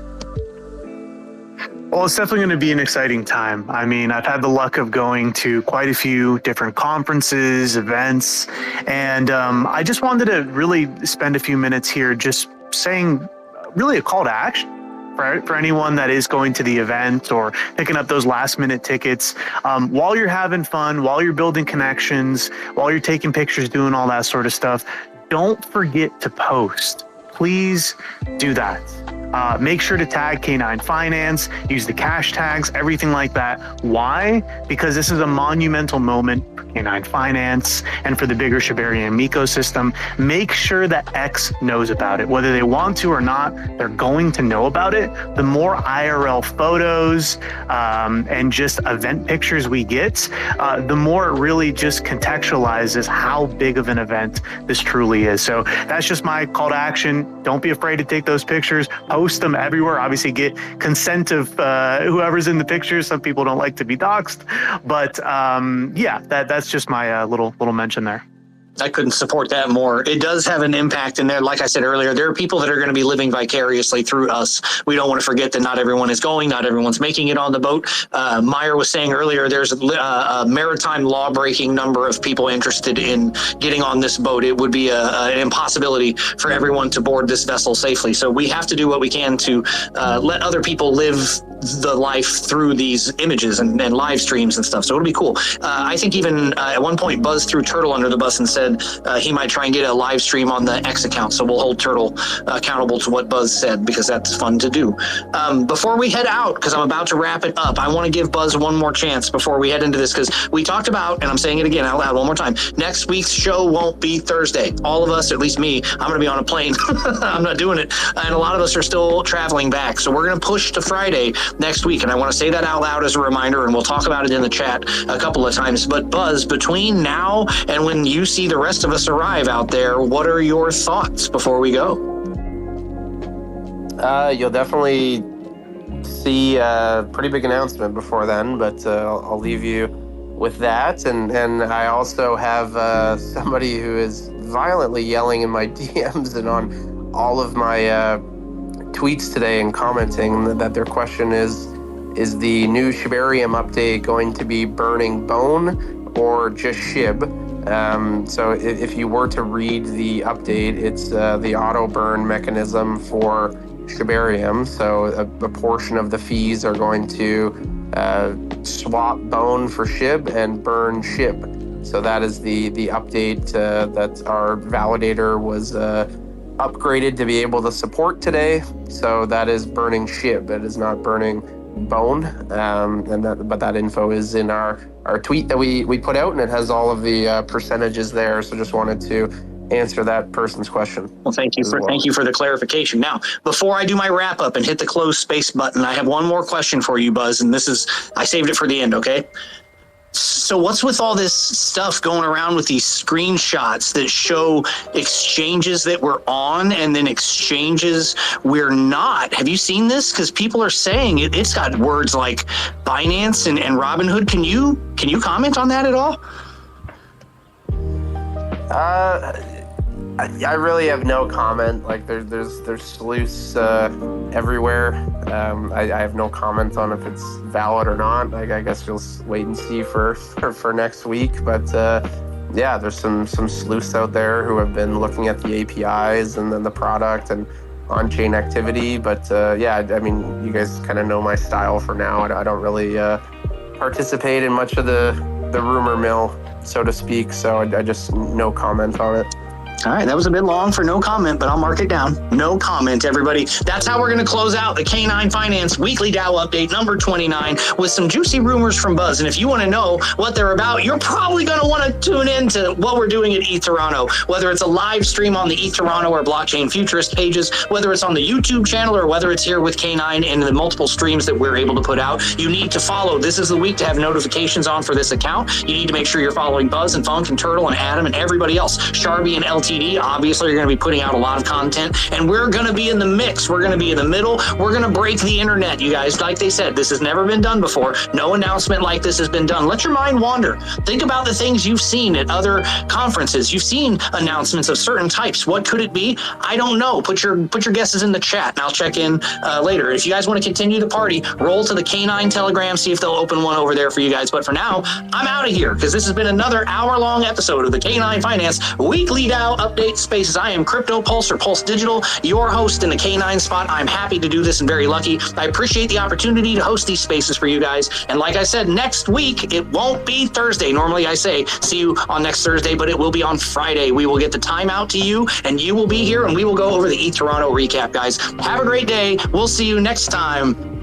Well, it's definitely going to be an exciting time. I mean, I've had the luck of going to quite a few different conferences, events, and I just wanted to really spend a few minutes here just saying really a call to action for anyone that is going to the event or picking up those last minute tickets. While you're having fun, while you're building connections, while you're taking pictures, doing all that sort of stuff, don't forget to post. Please do that. Make sure to tag K9 Finance, use the cash tags, everything like that. Why? Because this is a monumental moment for K9 Finance and for the bigger Shibarium ecosystem. Make sure that X knows about it. Whether they want to or not, they're going to know about it. The more IRL photos and just event pictures we get, the more it really just contextualizes how big of an event this truly is. So that's just my call to action. Don't be afraid to take those pictures. Post them everywhere. Obviously, get consent of whoever's in the pictures. Some people don't like to be doxxed, but yeah, that's just my little mention there. I couldn't support that more. It does have an impact in there. Like I said earlier, there are people that are going to be living vicariously through us. We don't want to forget that not everyone is going, not everyone's making it on the boat. Meyer was saying earlier, there's a maritime law-breaking number of people interested in getting on this boat. It would be an impossibility for everyone to board this vessel safely. So we have to do what we can to let other people live the life through these images and live streams and stuff. So it'll be cool. I think even at one point, Buzz threw Turtle under the bus and said he might try and get a live stream on the X account. So we'll hold Turtle accountable to what Buzz said, because that's fun to do. Before we head out, because I'm about to wrap it up, I want to give Buzz one more chance before we head into this, because we talked about, and I'm saying it again out loud one more time, next week's show won't be Thursday. All of us, at least me, I'm going to be on a plane. I'm not doing it. And a lot of us are still traveling back. So we're going to push to Friday next week. And I want to say that out loud as a reminder, and we'll talk about it in the chat a couple of times. But Buzz, between now and when you see the rest of us arrive out there, what are your thoughts before we go? You'll definitely see a pretty big announcement before then, but I'll leave you with that. And I also have somebody who is violently yelling in my DMs and on all of my tweets today and commenting that their question is the new Shibarium update going to be burning bone or just Shib? So if you were to read the update, it's the auto burn mechanism for Shibarium. So a portion of the fees are going to swap bone for Shib and burn Shib. So that is the update that our validator was upgraded to be able to support today. So that is burning Shib. It is not burning bone. But that info is in our tweet that we put out, and it has all of the percentages there. So just wanted to answer that person's question. Well, thank you for the clarification. Now, before I do my wrap up and hit the close space button, I have one more question for you, Buzz, and I saved it for the end, okay? So what's with all this stuff going around with these screenshots that show exchanges that we're on and then exchanges we're not? Have you seen this? Because people are saying it's got words like Binance and Robinhood. Can you comment on that at all? I really have no comment. Like there's sleuths everywhere. I have no comment on if it's valid or not. Like, I guess we'll wait and see for next week. But yeah, there's some sleuths out there who have been looking at the APIs and then the product and on-chain activity. But yeah, I mean, you guys kind of know my style for now. I don't really participate in much of the rumor mill, so to speak. So I just no comment on it. All right, that was a bit long for no comment, but I'll mark it down. No comment, everybody. That's how we're going to close out the K9 Finance Weekly DAO Update number 29 with some juicy rumors from Buzz. And if you want to know what they're about, you're probably going to want to tune in to what we're doing at ETH Toronto, whether it's a live stream on the ETH Toronto or Blockchain Futurist pages, whether it's on the YouTube channel or whether it's here with K9 and the multiple streams that we're able to put out. You need to follow. This is the week to have notifications on for this account. You need to make sure you're following Buzz and Funk and Turtle and Adam and everybody else. Sharbie and LTD, obviously, are going to be putting out a lot of content, and we're going to be in the mix. We're going to be in the middle. We're going to break the internet, you guys. Like they said, this has never been done before. No announcement like this has been done. Let your mind wander. Think about the things you've seen at other conferences. You've seen announcements of certain types. What could it be? I don't know. Put your guesses in the chat, and I'll check in later. If you guys want to continue the party, roll to the K9 Telegram, see if they'll open one over there for you guys. But for now, I'm out of here, because this has been another hour-long episode of the K9 Finance Weekly DAO update spaces. I am Crypto Pulse or Pulse Digital, your host in the K9 spot. I'm happy to do this and very lucky. I appreciate the opportunity to host these spaces for you guys. And like I said, next week, it won't be Thursday. Normally I say, see you on next Thursday, but it will be on Friday. We will get the time out to you and you will be here and we will go over the ETH Toronto recap, guys. Have a great day. We'll see you next time.